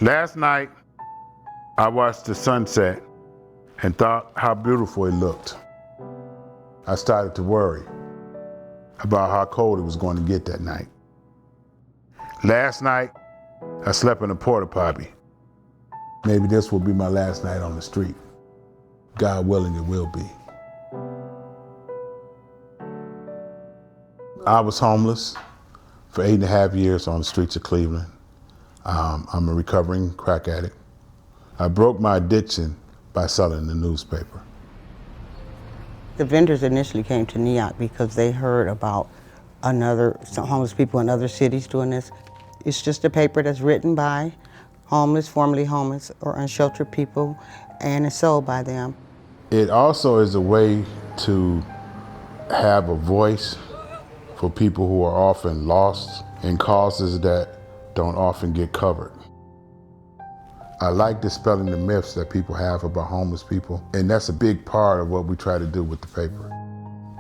Last night, I watched the sunset and thought how beautiful it looked. I started to worry about how cold it was going to get that night. Last night, I slept in a porta potty. Maybe this will be my last night on the street. God willing, it will be. I was homeless for 8.5 years on the streets of Cleveland. I'm a recovering crack addict. I broke my addiction by selling the newspaper. The vendors initially came to NEOC because they heard about some homeless people in other cities doing this. It's just a paper that's written by homeless, formerly homeless, or unsheltered people, and it's sold by them. It also is a way to have a voice for people who are often lost in causes that don't often get covered. I like dispelling the myths that people have about homeless people, and that's a big part of what we try to do with the paper.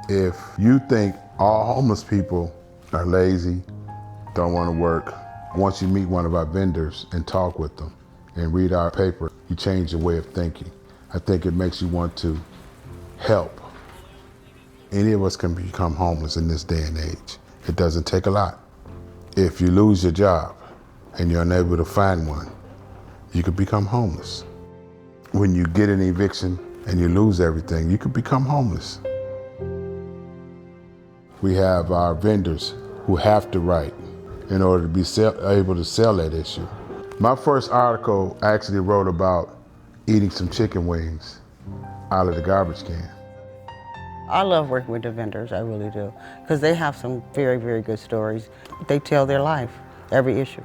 If you think all homeless people are lazy, don't want to work, once you meet one of our vendors and talk with them and read our paper, you change your way of thinking. I think it makes you want to help. Any of us can become homeless in this day and age. It doesn't take a lot. If you lose your job and you're unable to find one, you could become homeless. When you get an eviction and you lose everything, you could become homeless. We have our vendors who have to write in order to be able to sell that issue. My first article I actually wrote about eating some chicken wings out of the garbage can. I love working with the vendors, I really do, because they have some very, very good stories. They tell their life, every issue.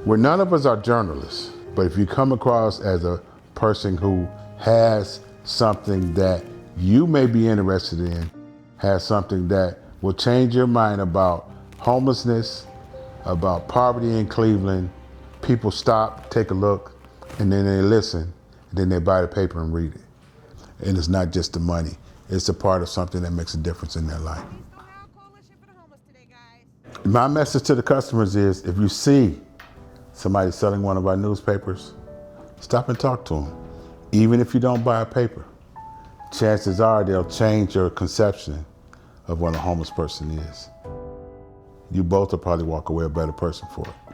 Well, none of us are journalists, but if you come across as a person who has something that you may be interested in, has something that will change your mind about homelessness, about poverty in Cleveland, people stop, take a look, and then they listen, and then they buy the paper and read it. And it's not just the money, it's a part of something that makes a difference in their life. My message to the customers is, if you see somebody selling one of our newspapers, stop and talk to them. Even if you don't buy a paper, chances are they'll change your conception of what a homeless person is. You both will probably walk away a better person for it.